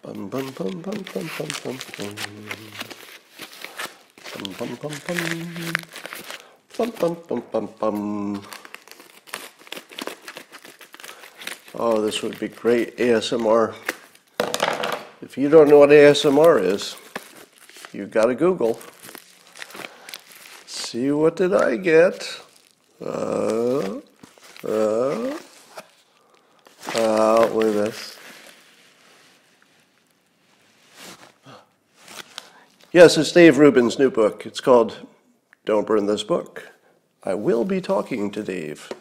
Bum bum bum bum bum bum bum bum. Bum bum bum bum. Bum bum bum bum bum. Oh, this would be great ASMR. If you don't know what ASMR is, you gotta Google. See, what did I get? Look at this. Yes, it's Dave Rubin's new book. It's called Don't Burn This Book. I will be talking to Dave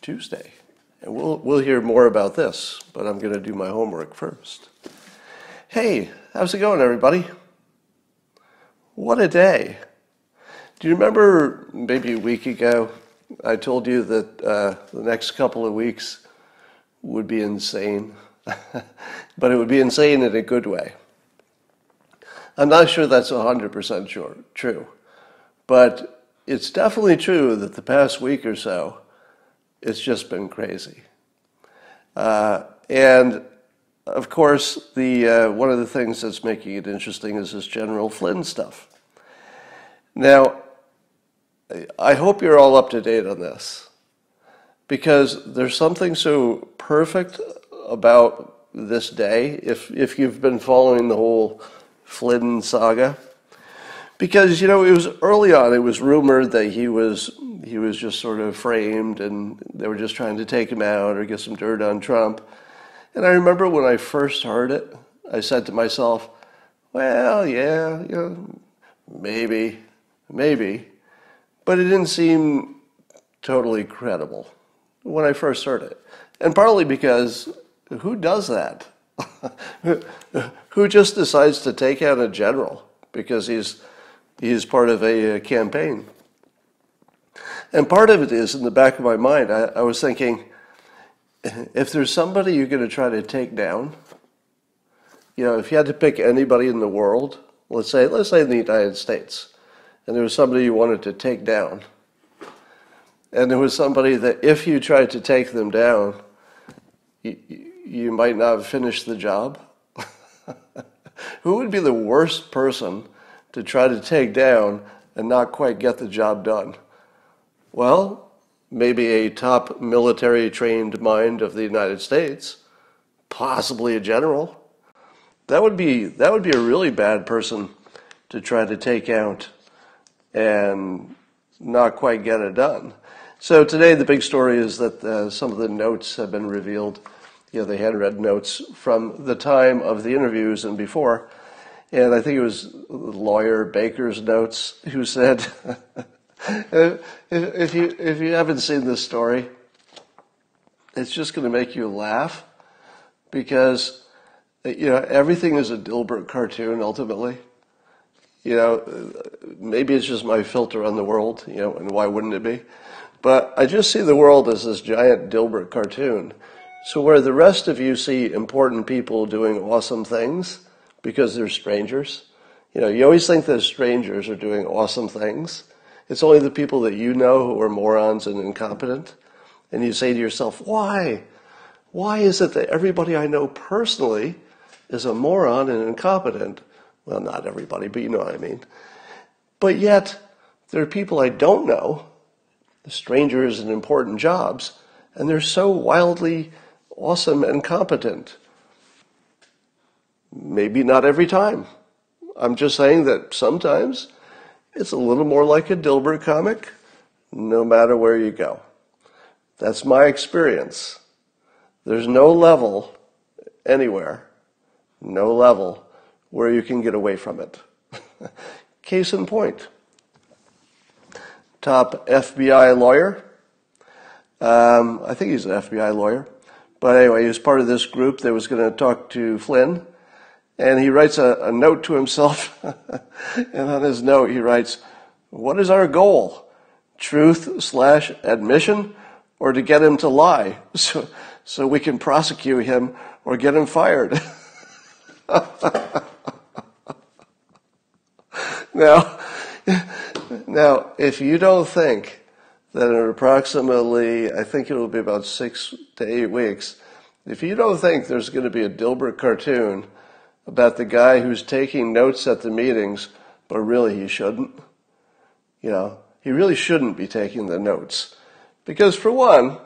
Tuesday, and we'll hear more about this, but I'm going to do my homework first. Hey, how's it going, everybody? What a day. Do you remember maybe a week ago, I told you that the next couple of weeks would be insane, but it would be insane in a good way. I'm not sure that's 100% true, but it's definitely true that the past week or so, it's just been crazy. And of course, one of the things that's making it interesting is this General Flynn stuff. Now, I hope you're all up to date on this, because there's something so perfect about this day, if you've been following the whole Flynn saga, because, it was early on, it was rumored that he was just sort of framed and they were just trying to take him out or get some dirt on Trump. And I remember when I first heard it, I said to myself, well, yeah, maybe, but it didn't seem totally credible when I first heard it. And partly because who does that? Who just decides to take out a general because he's part of a campaign? And part of it is, in the back of my mind, I was thinking, if there's somebody you're going to try to take down, if you had to pick anybody in the world, let's say in the United States, and there was somebody you wanted to take down, and there was somebody that if you tried to take them down, you might not have finished the job. Who would be the worst person to try to take down and not quite get the job done? Well, maybe a top military trained mind of the United States, possibly a general. That would be a really bad person to try to take out and not quite get it done. So today the big story is that some of the notes have been revealed, the handwritten notes from the time of the interviews and before. And I think it was lawyer Baker's notes who said, if you haven't seen this story, it's just going to make you laugh, because everything is a Dilbert cartoon ultimately. Maybe it's just my filter on the world, and why wouldn't it be? But I just see the world as this giant Dilbert cartoon. So where the rest of you see important people doing awesome things because they're strangers, you always think that strangers are doing awesome things. It's only the people that you know who are morons and incompetent. And you say to yourself, why? Why is it that everybody I know personally is a moron and incompetent? Well, not everybody, but you know what I mean. But yet, there are people I don't know, strangers in important jobs, and they're so wildly awesome and competent. Maybe not every time. I'm just saying that sometimes it's a little more like a Dilbert comic, no matter where you go. That's my experience. There's no level anywhere, no level where you can get away from it. Case in point. Top FBI lawyer. I think he's an FBI lawyer. But anyway, he was part of this group that was going to talk to Flynn. And he writes a note to himself. And on his note, he writes, what is our goal? Truth/admission, or to get him to lie so we can prosecute him or get him fired? Now, if you don't think that in approximately, I think it will be about 6 to 8 weeks, if you don't think there's going to be a Dilbert cartoon about the guy who's taking notes at the meetings, but really he shouldn't. He really shouldn't be taking the notes. Because for one,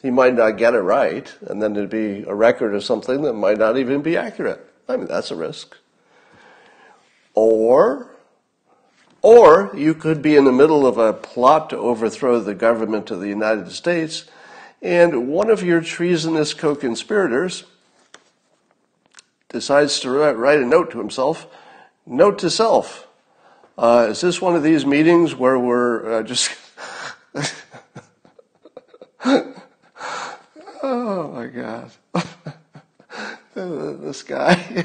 he might not get it right, and then there'd be a record of something that might not even be accurate. I mean, that's a risk. Or you could be in the middle of a plot to overthrow the government of the United States, and one of your treasonous co-conspirators decides to write a note to himself. Note to self. Is this one of these meetings where we're just... Oh, my God. This guy...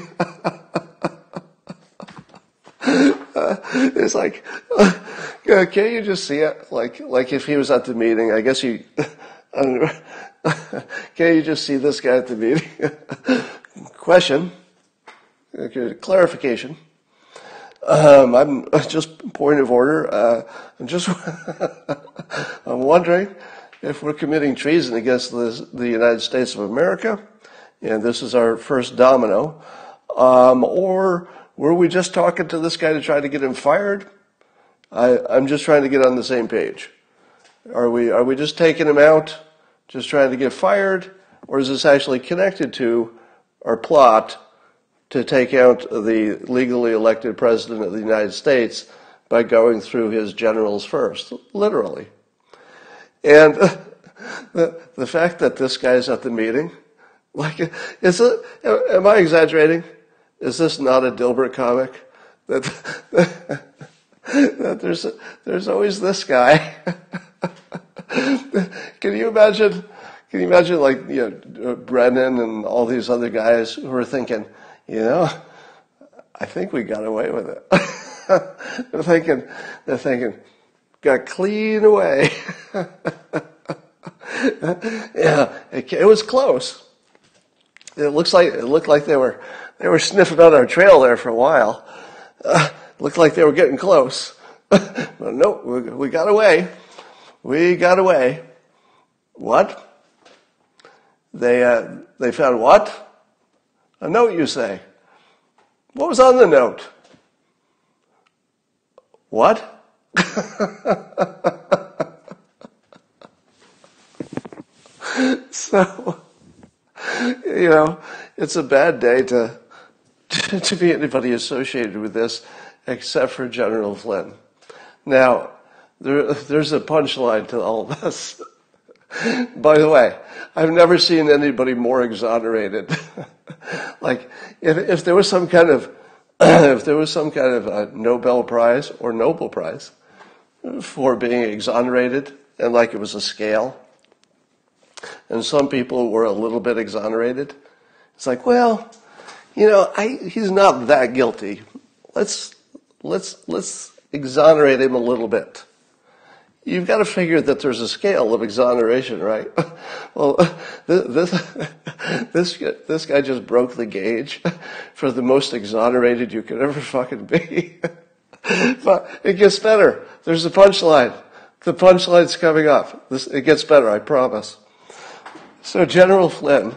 It's like, can't you just see it? Like if he was at the meeting, I guess you... Can't you just see this guy at the meeting? Question. Clarification. I'm just point of order. I'm wondering if we're committing treason against the United States of America, and this is our first domino, or were we just talking to this guy to try to get him fired? I'm just trying to get on the same page. Are we just taking him out, just trying to get fired, or is this actually connected to our plot to take out the legally elected president of the United States by going through his generals first, literally? And the fact that this guy's at the meeting, am I exaggerating? Is this not a Dilbert comic? That there's always this guy. Can you imagine Brennan and all these other guys who are thinking, I think we got away with it. They're thinking, got clean away. Yeah, it was close. It looked like they were sniffing on our trail there for a while. Looked like they were getting close. But no, we got away. We got away. What? They found what? A note, you say. What was on the note? What? So, it's a bad day to be anybody associated with this except for General Flynn. Now, there's a punchline to all this. By the way, I've never seen anybody more exonerated. Like, if there was some kind of a Nobel Prize or Nobel Prize for being exonerated, and like it was a scale, and some people were a little bit exonerated, it's like, well, he's not that guilty. Let's exonerate him a little bit. You've got to figure that there's a scale of exoneration, right? Well, this guy just broke the gauge for the most exonerated you could ever fucking be. But it gets better. There's a punchline. The punchline's coming up. It gets better, I promise. So General Flynn,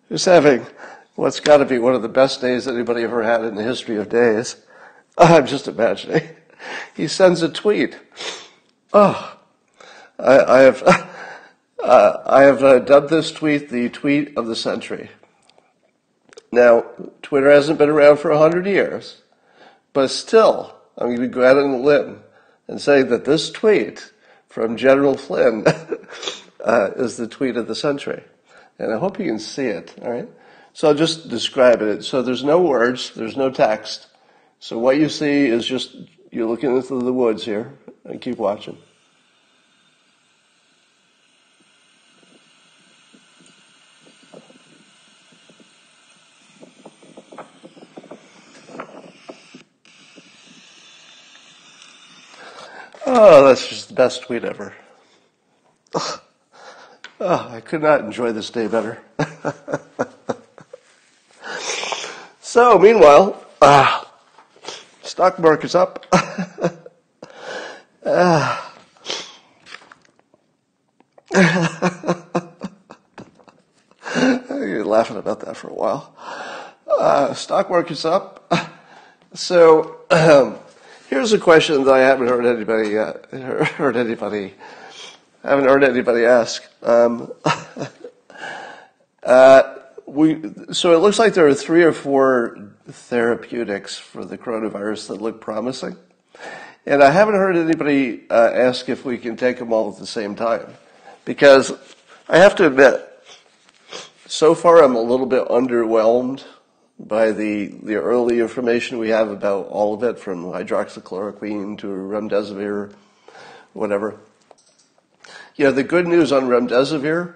who's having what's got to be one of the best days anybody ever had in the history of days, I'm just imagining, he sends a tweet. Oh, I have dubbed this tweet the tweet of the century. Now, Twitter hasn't been around for 100 years, but still, I'm going to go out on a limb and say that this tweet from General Flynn is the tweet of the century. And I hope you can see it, all right? So I'll just describe it. So there's no words, there's no text. So what you see is just, you're looking into the woods here, and keep watching. Oh, that's just the best tweet ever. Oh, I could not enjoy this day better. So, meanwhile, stock market's up. You're laughing about that for a while. Stock market's up. So here's a question that I haven't heard anybody ask. So it looks like there are 3 or 4 therapeutics for the coronavirus that look promising. And I haven't heard anybody ask if we can take them all at the same time. Because I have to admit, so far I'm a little bit underwhelmed by the early information we have about all of it, from hydroxychloroquine to remdesivir, whatever. The good news on remdesivir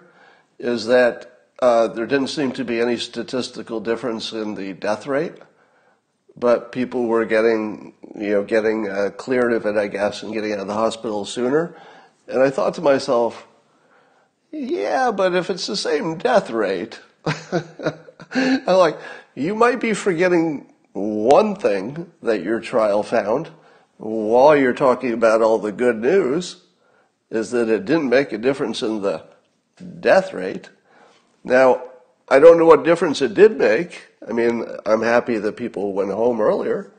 is that there didn't seem to be any statistical difference in the death rate, but people were getting cleared of it, I guess, and getting out of the hospital sooner. And I thought to myself, yeah, but if it's the same death rate, I'm like, you might be forgetting one thing that your trial found while you're talking about all the good news, is that it didn't make a difference in the death rate. Now, I don't know what difference it did make. I mean, I'm happy that people went home earlier.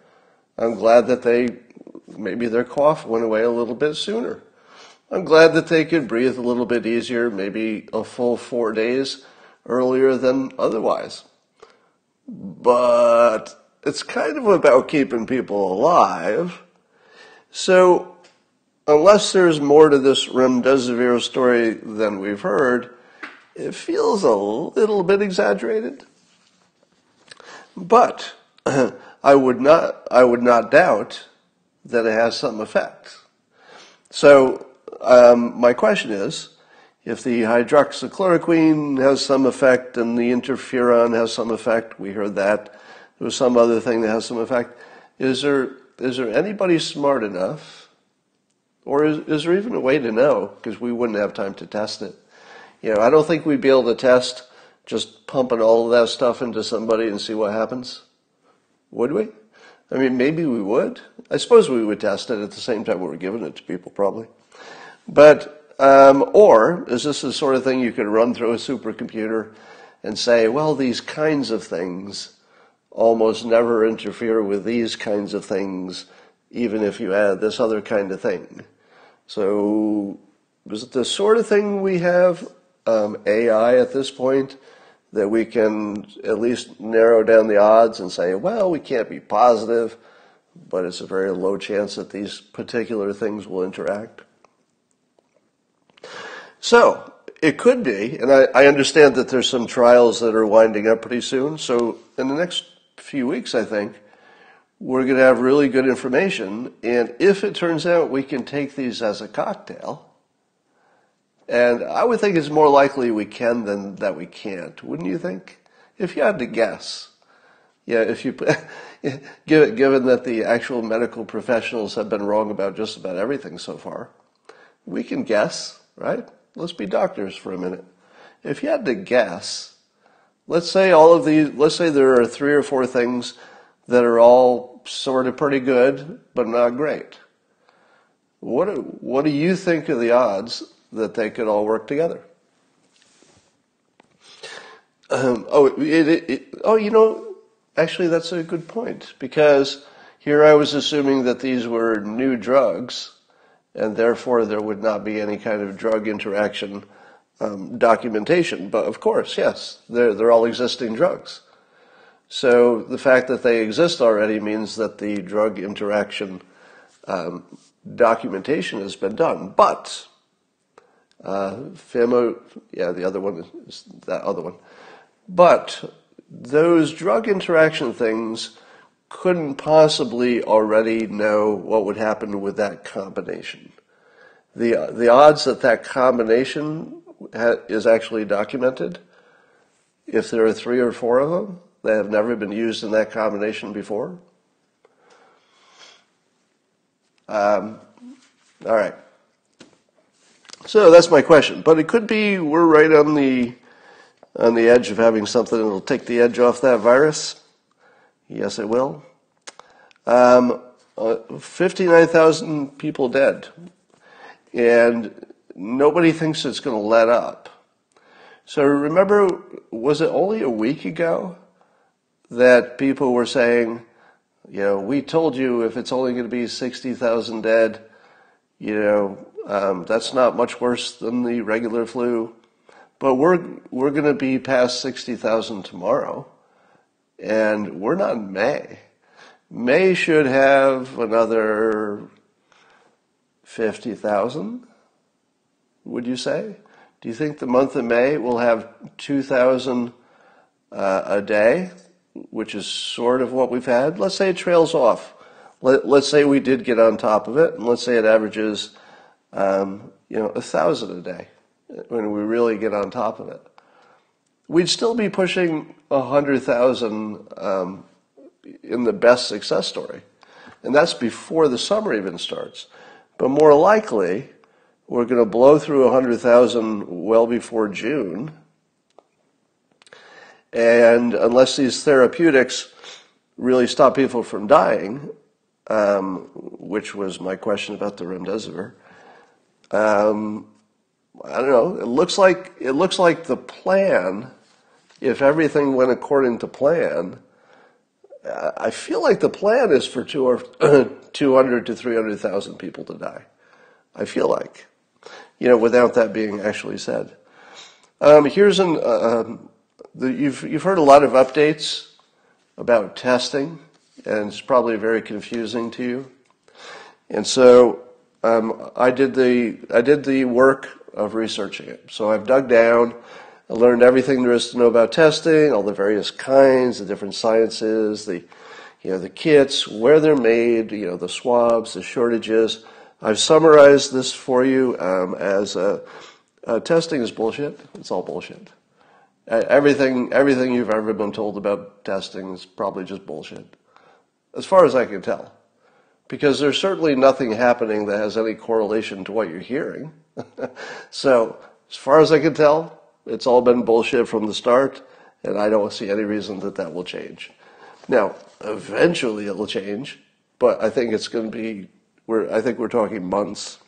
I'm glad that maybe their cough went away a little bit sooner. I'm glad that they could breathe a little bit easier, maybe a full 4 days earlier than otherwise. But it's kind of about keeping people alive. So unless there's more to this remdesivir story than we've heard, it feels a little bit exaggerated. But I would not doubt that it has some effect. So my question is, if the hydroxychloroquine has some effect and the interferon has some effect, we heard that, there was some other thing that has some effect, is there anybody smart enough, or is there even a way to know, because we wouldn't have time to test it? I don't think we'd be able to test just pumping all of that stuff into somebody and see what happens. Would we? I mean, maybe we would. I suppose we would test it at the same time we were giving it to people, probably. But, or is this the sort of thing you could run through a supercomputer and say, well, these kinds of things almost never interfere with these kinds of things, even if you add this other kind of thing. So is it the sort of thing we have AI at this point that we can at least narrow down the odds and say, well, we can't be positive, but it's a very low chance that these particular things will interact? So it could be, and I understand that there's some trials that are winding up pretty soon. So in the next few weeks, I think, we're going to have really good information. And if it turns out we can take these as a cocktail, and I would think it's more likely we can than that we can't, wouldn't you think? If you had to guess. If you given that the actual medical professionals have been wrong about just about everything so far, we can guess, right? Let's be doctors for a minute. If you had to guess, let's say there are 3 or 4 things that are all sort of pretty good, but not great. What do you think are the odds that they could all work together? Actually, that's a good point, because here I was assuming that these were new drugs, and therefore there would not be any kind of drug interaction documentation. But of course, yes, they're all existing drugs. So the fact that they exist already means that the drug interaction documentation has been done. But the other one is that other one. But those drug interaction things couldn't possibly already know what would happen with that combination. The odds that combination is actually documented, if there are 3 or 4 of them that have never been used in that combination before. All right. So that's my question. But it could be we're right on the edge of having something that will take the edge off that virus. Yes, it will. 59,000 people dead. And nobody thinks it's going to let up. So remember, was it only a week ago that people were saying, we told you if it's only going to be 60,000 dead, that's not much worse than the regular flu. But we're going to be past 60,000 tomorrow, and we're not in May. May should have another 50,000, would you say? Do you think the month of May will have 2,000 a day, which is sort of what we've had? Let's say it trails off. Let's say we did get on top of it, and let's say it averages, 1,000 a day when we really get on top of it. We'd still be pushing 100,000 in the best success story, and that's before the summer even starts. But more likely, we're going to blow through 100,000 well before June. And unless these therapeutics really stop people from dying, which was my question about the remdesivir, I don't know. It looks like the plan, if everything went according to plan, I feel like the plan is for 200 to 300,000 people to die. I feel like, without that being actually said. Here's you've heard a lot of updates about testing, and it's probably very confusing to you. And so I did the work of researching it. So I've dug down. I learned everything there is to know about testing, all the various kinds, the different sciences, the kits, where they're made, the swabs, the shortages. I've summarized this for you as testing is bullshit. It's all bullshit. Everything you've ever been told about testing is probably just bullshit, as far as I can tell, because there's certainly nothing happening that has any correlation to what you're hearing. So, as far as I can tell, it's all been bullshit from the start, and I don't see any reason that will change. Now, eventually it will change, but I think it's going to be, I think we're talking months.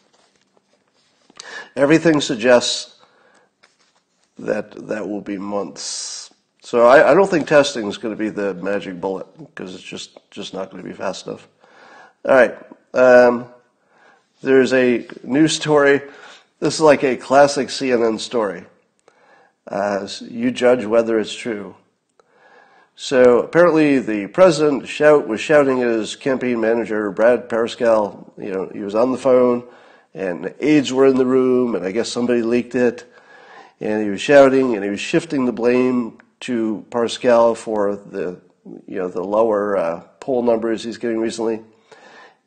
Everything suggests that will be months. So I don't think testing is going to be the magic bullet, because it's just not going to be fast enough. All right. There's a news story. This is like a classic CNN story. You judge whether it's true. So apparently the president was shouting at his campaign manager, Brad Parscale. He was on the phone, and the aides were in the room, and I guess somebody leaked it. And he was shouting, and he was shifting the blame to Parscale for the lower poll numbers he's getting recently.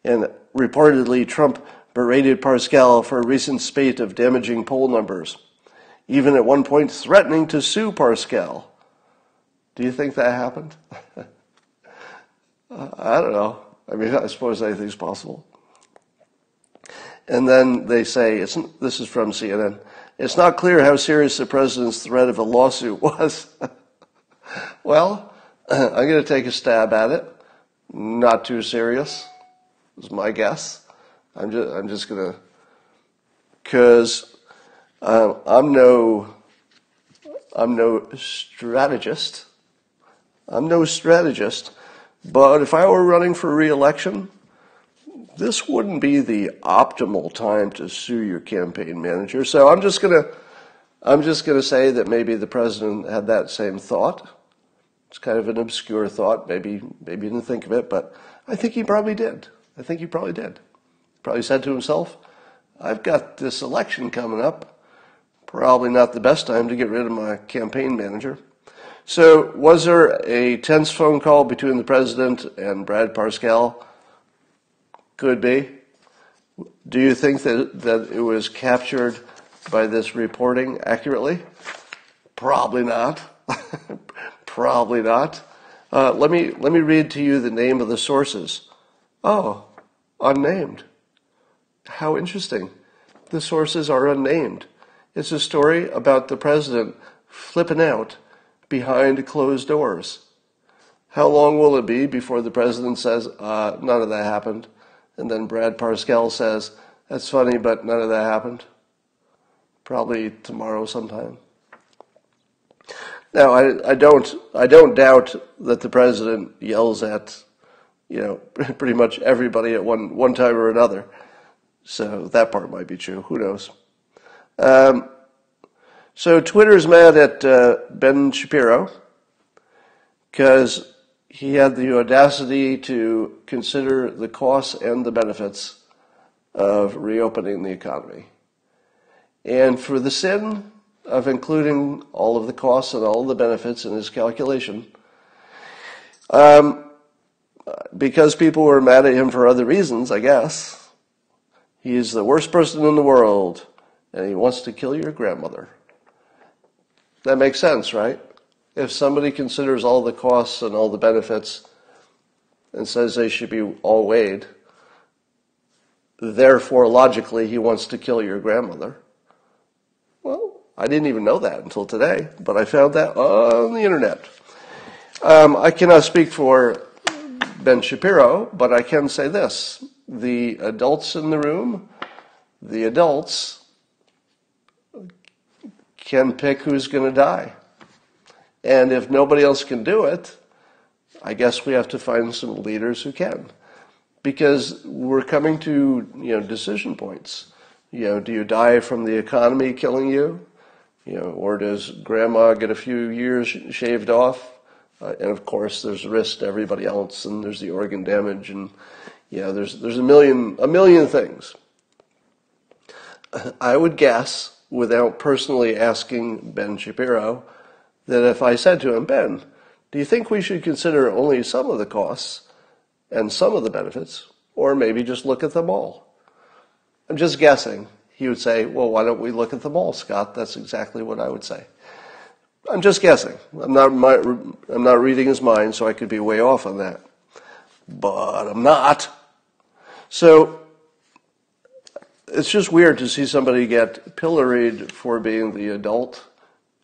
And reportedly, Trump berated Parscale for a recent spate of damaging poll numbers, even at one point threatening to sue Parscale. Do you think that happened? I don't know. I mean, I suppose anything's possible. And then they say, this is from CNN, it's not clear how serious the president's threat of a lawsuit was. Well, I'm going to take a stab at it. Not too serious, is my guess. I'm just going to, because I'm no strategist. I'm no strategist, but if I were running for re-election, this wouldn't be the optimal time to sue your campaign manager. So I'm just gonna say that maybe the president had that same thought. It's kind of an obscure thought. Maybe he didn't think of it, but I think he probably did. Probably said to himself, I've got this election coming up. Probably not the best time to get rid of my campaign manager. So was there a tense phone call between the president and Brad Parscale? Could be. Do you think that it was captured by this reporting accurately? Probably not. Probably not. Let me read to you the name of the sources. Oh, unnamed. How interesting. The sources are unnamed. It's a story about the president flipping out behind closed doors. How long will it be before the president says, none of that happened? And then Brad Parscale says, that's funny, but none of that happened. Probably tomorrow sometime. Now, I don't doubt that the president yells at, pretty much everybody at one time or another. So that part might be true. Who knows? So Twitter's mad at Ben Shapiro because he had the audacity to consider the costs and the benefits of reopening the economy. And for the sin of including all of the costs and all of the benefits in his calculation, because people were mad at him for other reasons, I guess, he's the worst person in the world, and he wants to kill your grandmother. That makes sense, right? If somebody considers all the costs and all the benefits and says they should be all weighed, therefore, logically, he wants to kill your grandmother. Well, I didn't even know that until today, but I found that on the internet. I cannot speak for Ben Shapiro, but I can say this. The adults in the room, the adults can pick who's going to die. And if nobody else can do it, I guess we have to find some leaders who can. Because we're coming to, decision points. Do you die from the economy killing you? Or does grandma get a few years shaved off? And of course, there's risk to everybody else, and there's the organ damage, and there's a million things. I would guess, without personally asking Ben Shapiro, that if I said to him, Ben, do you think we should consider only some of the costs and some of the benefits, or maybe just look at them all? I'm just guessing. He would say, well, why don't we look at them all, Scott? That's exactly what I would say. I'm just guessing. I'm not reading his mind, so I could be way off on that. But I'm not. So it's just weird to see somebody get pilloried for being the adult.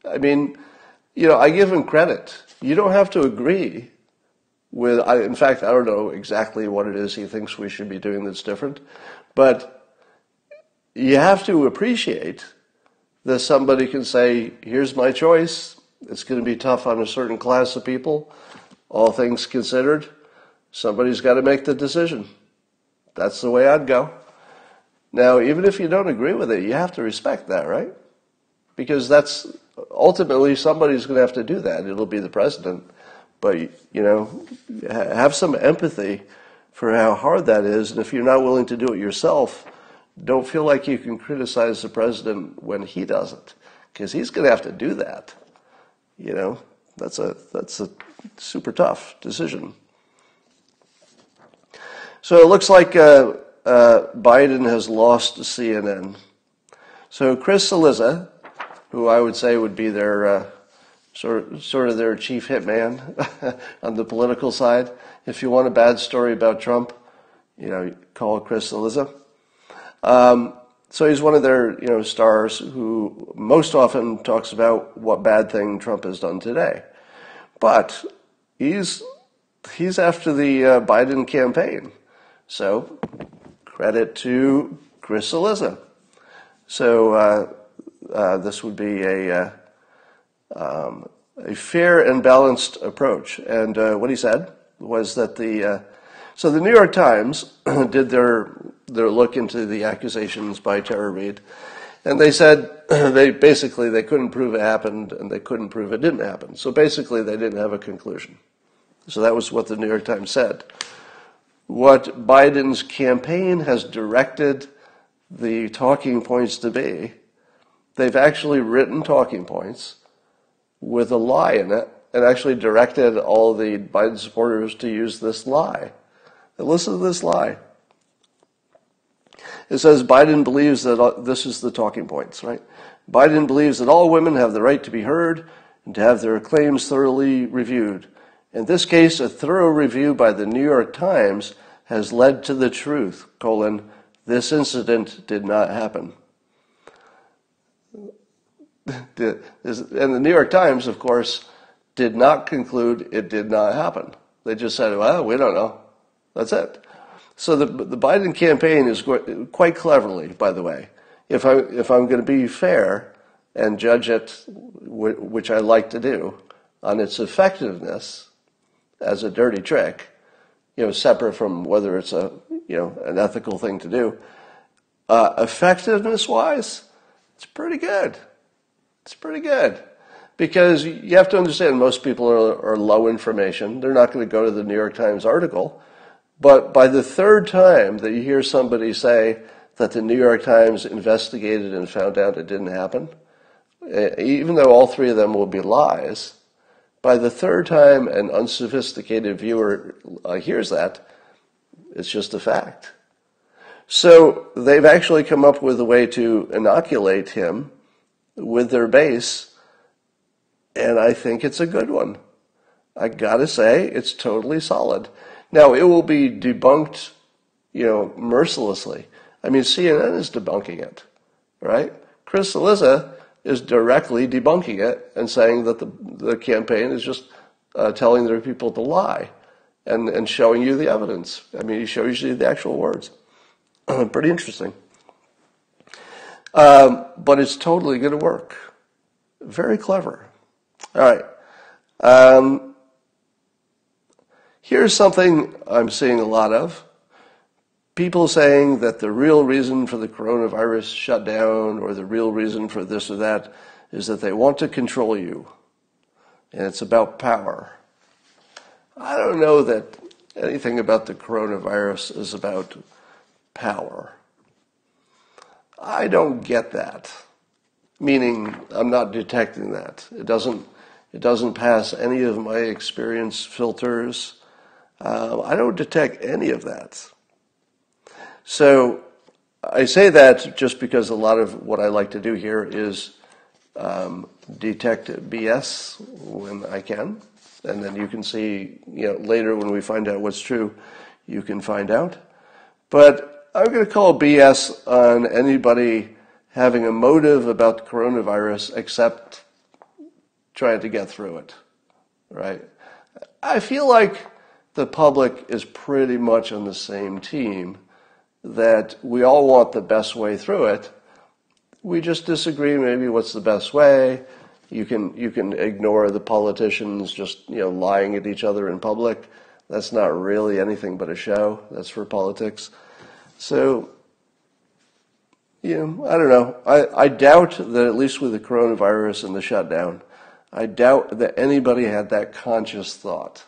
I mean, I give him credit. You don't have to agree with, in fact, I don't know exactly what it is he thinks we should be doing that's different, but you have to appreciate that somebody can say, here's my choice. It's going to be tough on a certain class of people. All things considered, somebody's got to make the decision. That's the way I'd go. Now, even if you don't agree with it, you have to respect that, right? Because that's ultimately somebody's going to have to do that. It'll be the president. But, have some empathy for how hard that is. And if you're not willing to do it yourself, don't feel like you can criticize the president when he doesn't, because he's going to have to do that. That's a super tough decision. So it looks like Biden has lost CNN. So Chris Cillizza, who I would say would be their sort of their chief hitman on the political side. If you want a bad story about Trump, call Chris Cillizza. So he's one of their, stars who most often talks about what bad thing Trump has done today. But he's after the Biden campaign. So credit to Chris Cillizza. So this would be a fair and balanced approach. And what he said was that so the New York Times did their look into the accusations by Tara Reade, and they said they couldn't prove it happened and they couldn't prove it didn't happen. So basically they didn't have a conclusion. So that was what the New York Times said. What Biden's campaign has directed the talking points to be, they've actually written talking points with a lie in it and actually directed all the Biden supporters to use this lie. And listen to this lie. It says Biden believes that, this is the talking points, right? Biden believes that all women have the right to be heard and to have their claims thoroughly reviewed. In this case, a thorough review by the New York Times has led to the truth, this incident did not happen. And the New York Times, of course, did not conclude it did not happen. They just said, well, we don't know. That's it. So the Biden campaign is quite cleverly, by the way. If I'm going to be fair, and judge it, which I like to do, on its effectiveness as a dirty trick, separate from whether it's an ethical thing to do, effectiveness-wise, it's pretty good. It's pretty good. Because you have to understand, most people are low information. They're not going to go to the New York Times article. But by the third time that you hear somebody say that the New York Times investigated and found out it didn't happen, even though all three of them will be lies, by the third time an unsophisticated viewer hears that, it's just a fact. So they've actually come up with a way to inoculate him with their base, and I think it's a good one. I gotta say, it's totally solid. Now, it will be debunked, mercilessly. I mean, CNN is debunking it, right? Chris Cillizza is directly debunking it and saying that the campaign is just telling their people to lie and showing you the evidence. I mean, he shows you the actual words. Pretty interesting. But it's totally going to work. Very clever. All right. Here's something I'm seeing a lot of. People saying that the real reason for the coronavirus shutdown or the real reason for this or that is that they want to control you. And it's about power. I don't know that anything about the coronavirus is about power. I don't get that. Meaning, I'm not detecting that. It doesn't pass any of my experience filters. I don't detect any of that. So I say that just because a lot of what I like to do here is detect BS when I can, and then you can see, later when we find out what's true, you can find out. But I'm going to call BS on anybody having a motive about the coronavirus except trying to get through it, right? I feel like the public is pretty much on the same team, that we all want the best way through it. We just disagree maybe what's the best way. You can ignore the politicians just lying at each other in public. That's not really anything but a show. That's for politics. So, I don't know. I doubt that, at least with the coronavirus and the shutdown, I doubt that anybody had that conscious thought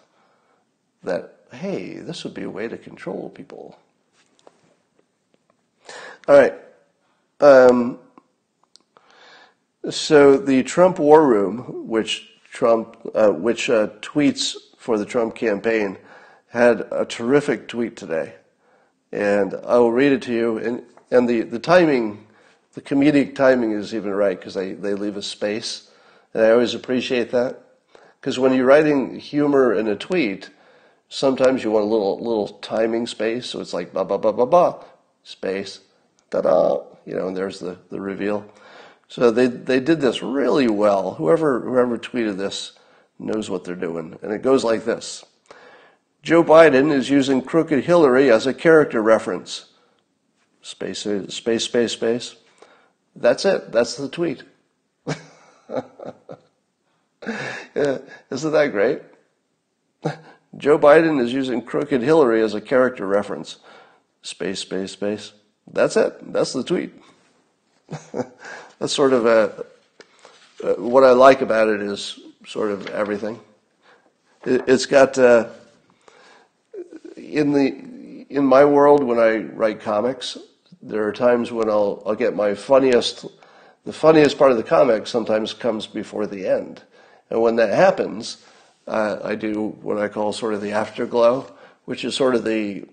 that, hey, this would be a way to control people. All right. So the Trump War Room, which tweets for the Trump campaign, had a terrific tweet today, and I will read it to you. And the timing, the comedic timing is even right, because they leave a space, and I always appreciate that, because when you're writing humor in a tweet, sometimes you want a little timing space, so it's like ba ba ba ba ba space, ta-da, and there's the reveal. So they did this really well. Whoever tweeted this knows what they're doing, and it goes like this: Joe Biden is using Crooked Hillary as a character reference. Space, space, space, space. That's it. That's the tweet. Yeah, isn't that great? Joe Biden is using Crooked Hillary as a character reference. Space, space, space. That's it. That's the tweet. That's sort of what I like about it is sort of everything. It's got in my world, when I write comics, there are times when I'll get the funniest part of the comic sometimes comes before the end. And when that happens, I do what I call sort of the afterglow, which is sort of the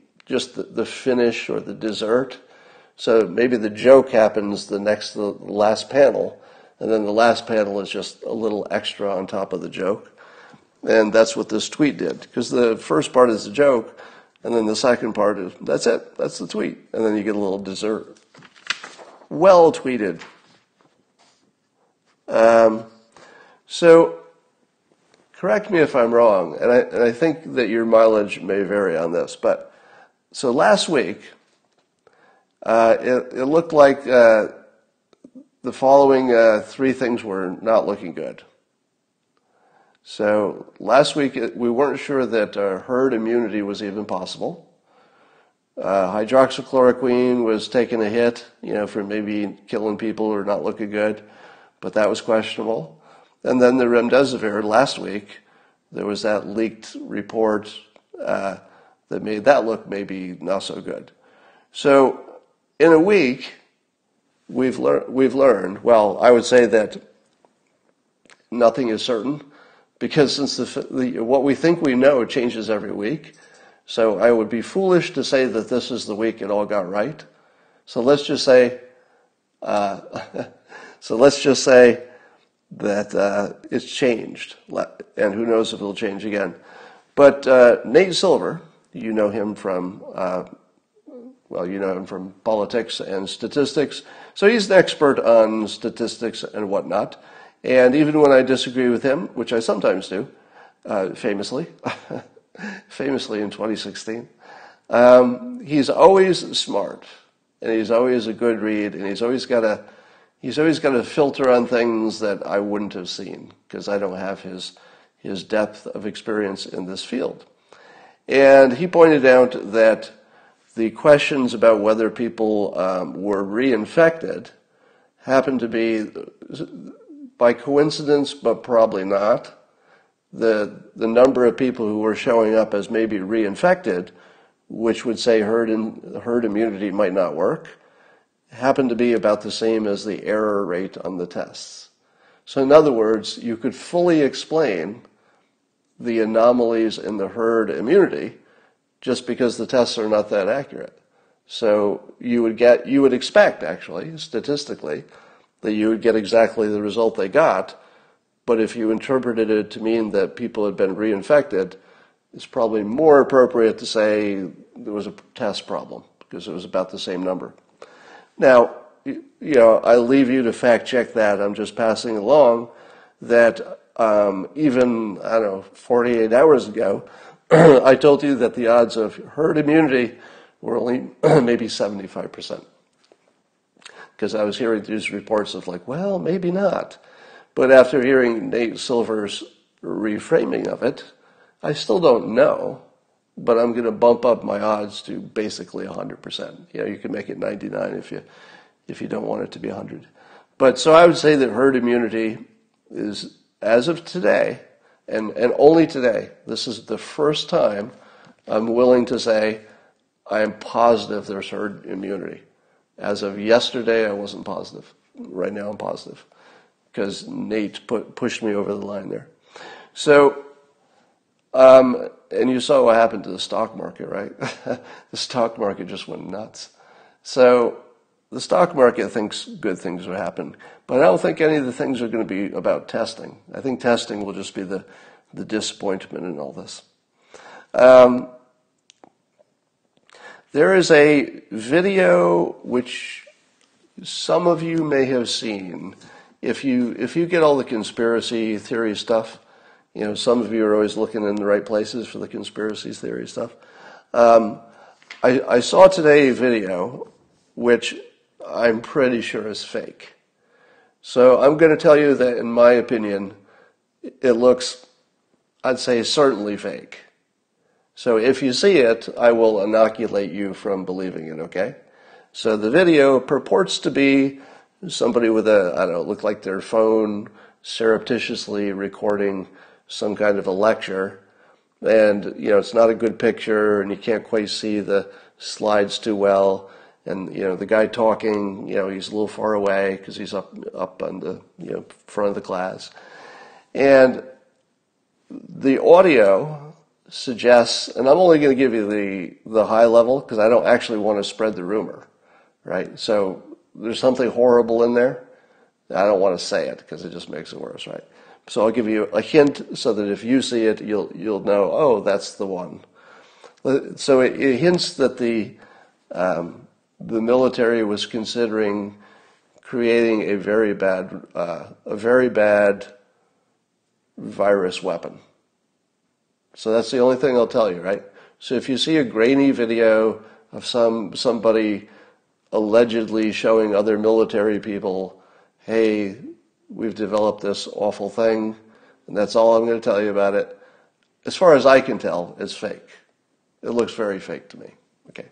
finish or the dessert. So maybe the joke happens the last panel, and then the last panel is just a little extra on top of the joke. And that's what this tweet did, because the first part is the joke, and then the second part is, that's it, that's the tweet. And then you get a little dessert. Well tweeted. So, correct me if I'm wrong, and I think that your mileage may vary on this, but so last week, it looked like the following three things were not looking good. So last week we weren't sure that herd immunity was even possible. Hydroxychloroquine was taking a hit, for maybe killing people or not looking good, but that was questionable. And then the remdesivir last week, there was that leaked report that made that look maybe not so good. So in a week, we've learned. Well, I would say that nothing is certain, because since what we think we know changes every week. So I would be foolish to say that this is the week it all got right. So let's just say, that it's changed, and who knows if it'll change again. But Nate Silver, you know him from politics and statistics. So he's an expert on statistics and whatnot. And even when I disagree with him, which I sometimes do, famously in 2016, he's always smart, and he's always a good read, and he's always got a filter on things that I wouldn't have seen, because I don't have his depth of experience in this field. And he pointed out that the questions about whether people were reinfected happened to be, by coincidence, but probably not, the number of people who were showing up as maybe reinfected, which would say herd immunity might not work, happened to be about the same as the error rate on the tests. So in other words, you could fully explain the anomalies in the herd immunity just because the tests are not that accurate. So you would expect, actually, statistically, that you would get exactly the result they got, but if you interpreted it to mean that people had been reinfected, it's probably more appropriate to say there was a test problem, because it was about the same number. Now, I leave you to fact check that. I'm just passing along that even, 48 hours ago, I told you that the odds of herd immunity were only maybe 75%. Because I was hearing these reports of well, maybe not. But after hearing Nate Silver's reframing of it, I still don't know, but I'm going to bump up my odds to basically 100%. You can make it 99 if you don't want it to be 100. But so I would say that herd immunity is, as of today, and only today, this is the first time I'm willing to say I am positive there's herd immunity. As of yesterday, I wasn't positive. Right now, I'm positive, because Nate pushed me over the line there. So, and you saw what happened to the stock market, right? The stock market just went nuts. So the stock market thinks good things will happen, but I don't think any of the things are going to be about testing. I think testing will just be the disappointment in all this. There is a video which some of you may have seen. If you get all the conspiracy theory stuff, some of you are always looking in the right places for the conspiracy theory stuff. I saw today a video which I'm pretty sure is fake. So I'm going to tell you that, in my opinion, it looks, I'd say, certainly fake. So if you see it, I will inoculate you from believing it, okay? So the video purports to be somebody with look like their phone surreptitiously recording some kind of a lecture. And, it's not a good picture, and you can't quite see the slides too well. And, the guy talking, he's a little far away because he's up on the, front of the class. And the audio suggests, and I'm only going to give you the high level because I don't actually want to spread the rumor, right? So there's something horrible in there. I don't want to say it because it just makes it worse, right? So I'll give you a hint so that if you see it, you'll know, oh, that's the one. So it hints that the military was considering creating a very bad virus weapon. So that's the only thing I'll tell you, right? So if you see a grainy video of somebody allegedly showing other military people hey, we've developed this awful thing, and that's all I'm going to tell you about it. As far as I can tell, it's fake. It looks very fake to me. Okay.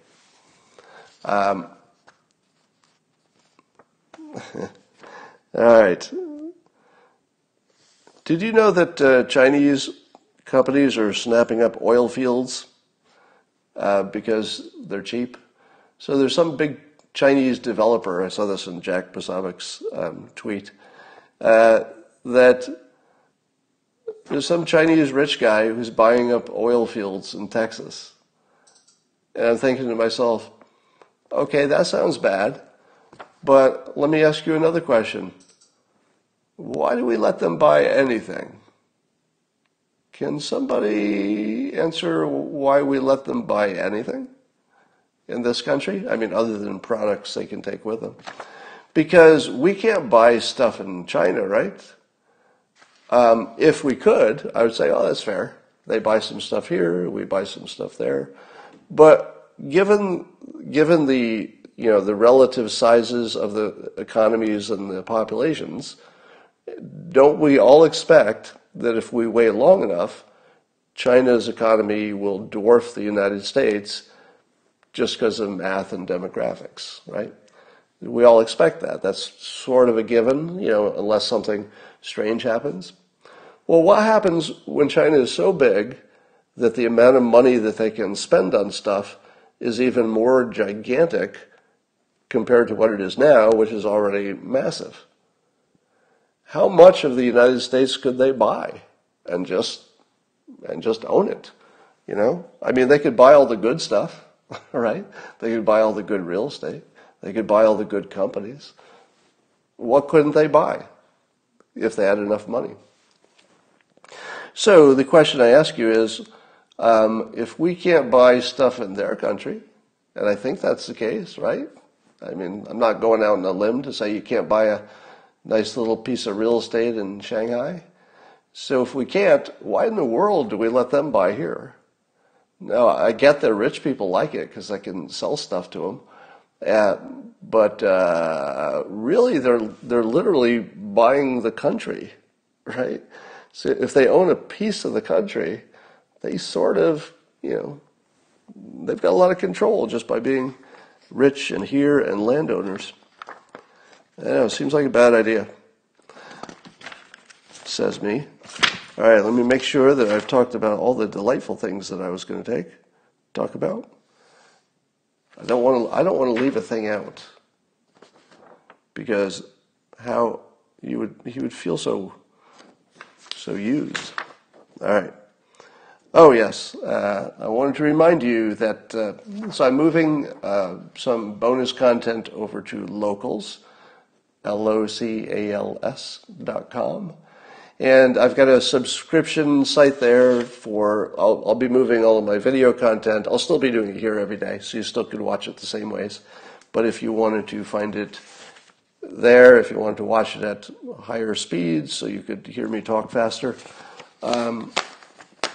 All right. Did you know that Chinese companies are snapping up oil fields because they're cheap? So there's some big Chinese developer, I saw this in Jack Posavic's tweet, that there's some Chinese rich guy who's buying up oil fields in Texas. And I'm thinking to myself, okay, that sounds bad, but let me ask you another question. Why do we let them buy anything? Can somebody answer why we let them buy anything in this country? I mean, other than products they can take with them. Because we can't buy stuff in China, right? If we could, I would say, oh, that's fair. They buy some stuff here, we buy some stuff there. But given the the relative sizes of the economies and the populations, don't we all expect that if we wait long enough, China's economy will dwarf the United States just because of math and demographics, right? We all expect that. That's sort of a given, unless something strange happens. Well, what happens when China is so big that the amount of money that they can spend on stuff is even more gigantic compared to what it is now, which is already massive? How much of the United States could they buy and just own it? I mean, they could buy all the good stuff, right? They could buy all the good real estate. They could buy all the good companies. What couldn't they buy if they had enough money? So the question I ask you is, if we can't buy stuff in their country, and I think that's the case, right? I mean, I'm not going out on a limb to say you can't buy a nice little piece of real estate in Shanghai. So if we can't, why in the world do we let them buy here? Now, I get that rich people like it because I can sell stuff to them. But really, they're literally buying the country, right? So if they own a piece of the country, they sort of, they've got a lot of control just by being rich and here and landowners. I know, it seems like a bad idea, says me. All right, let me make sure that I've talked about all the delightful things that I was going to talk about. I don't want to leave a thing out, because how he would feel so used. All right. Oh yes, I wanted to remind you that so I'm moving some bonus content over to Locals, locals.com. And I've got a subscription site there for, I'll be moving all of my video content. I'll still be doing it here every day, so you still could watch it the same ways. But if you wanted to find it there, if you wanted to watch it at higher speeds so you could hear me talk faster,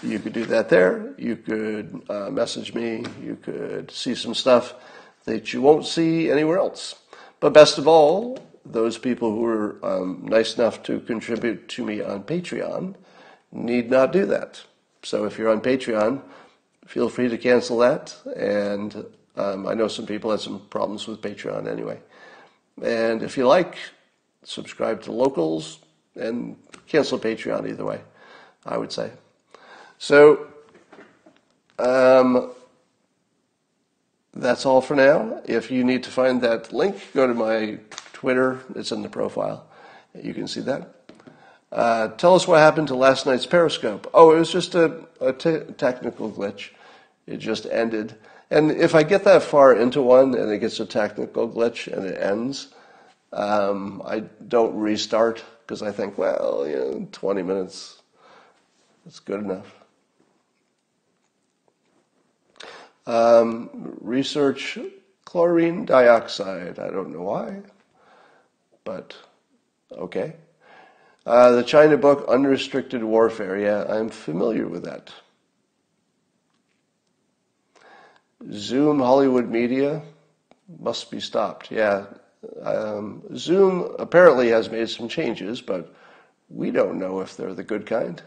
you could do that there. You could message me. You could see some stuff that you won't see anywhere else. But best of all, those people who are nice enough to contribute to me on Patreon need not do that. So if you're on Patreon, feel free to cancel that. And I know some people had some problems with Patreon anyway. And if you like, subscribe to Locals and cancel Patreon either way, I would say. So that's all for now. If you need to find that link, go to my Twitter. It's in the profile. You can see that. Tell us what happened to last night's Periscope. Oh, it was just a technical glitch. It just ended. And if I get that far into one and it gets a technical glitch and it ends, I don't restart because I think, well, 20 minutes, that's good enough. Research chlorine dioxide. I don't know why, but okay. The China book, Unrestricted Warfare. Yeah, I'm familiar with that. Zoom Hollywood Media must be stopped. Yeah, Zoom apparently has made some changes, but we don't know if they're the good kind.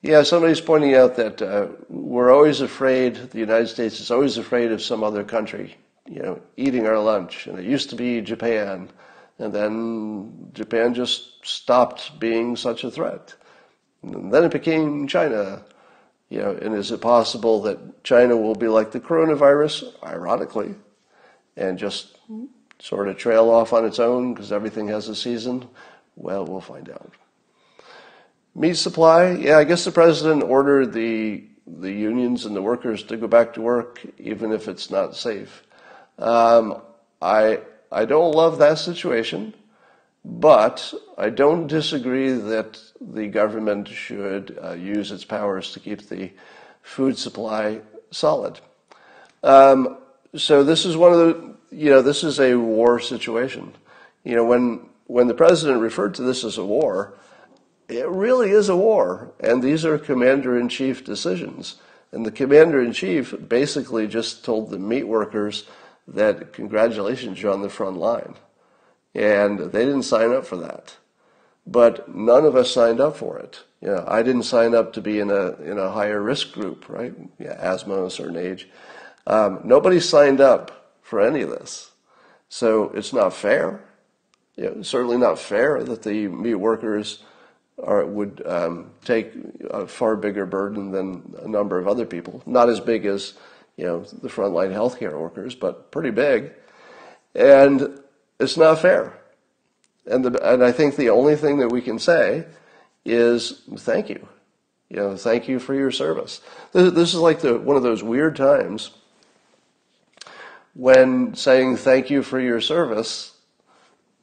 Yeah, somebody's pointing out that we're always afraid, the United States is always afraid of some other country, eating our lunch. And it used to be Japan, and then Japan just stopped being such a threat. And then it became China. And is it possible that China will be like the coronavirus, ironically, and just sort of trail off on its own because everything has a season? Well, we'll find out. Meat supply, yeah, I guess the president ordered the unions and the workers to go back to work, even if it's not safe. I don't love that situation, but I don't disagree that the government should use its powers to keep the food supply solid. So this is one of the, this is a war situation. When the president referred to this as a war, it really is a war, and these are commander-in-chief decisions. And the commander-in-chief basically just told the meat workers that congratulations, you're on the front line. And they didn't sign up for that. But none of us signed up for it. I didn't sign up to be in a higher risk group, right? Asthma, a certain age. Nobody signed up for any of this. So it's not fair. Certainly not fair that the meat workers would take a far bigger burden than a number of other people. Not as big as, the frontline healthcare workers, but pretty big. And it's not fair. And I think the only thing that we can say is thank you. Thank you for your service. This is like one of those weird times when saying thank you for your service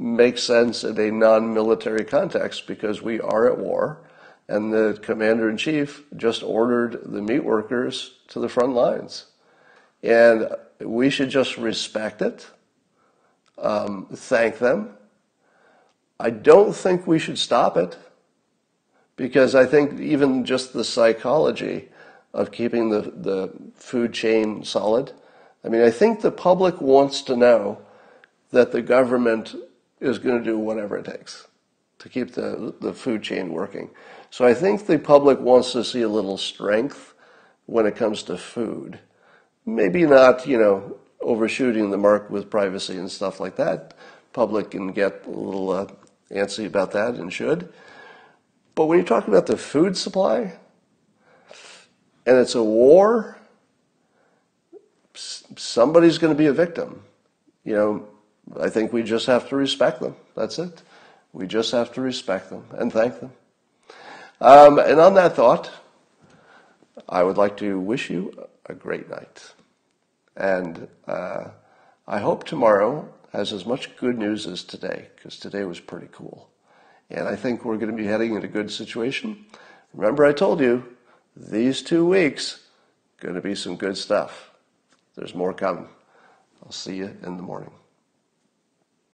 makes sense in a non-military context, because we are at war, and the commander-in-chief just ordered the meat workers to the front lines. And we should just respect it, thank them. I don't think we should stop it, because I think even just the psychology of keeping the food chain solid, I think the public wants to know that the government is going to do whatever it takes to keep the food chain working. So I think the public wants to see a little strength when it comes to food. Maybe not, overshooting the mark with privacy and stuff like that. Public can get a little antsy about that, and should. But when you're talking about the food supply, and it's a war, somebody's going to be a victim. I think we just have to respect them. That's it. We just have to respect them and thank them. And on that thought, I would like to wish you a great night. And I hope tomorrow has as much good news as today, because today was pretty cool. And I think we're going to be heading in a good situation. Remember, I told you, these 2 weeks, going to be some good stuff. There's more coming. I'll see you in the morning.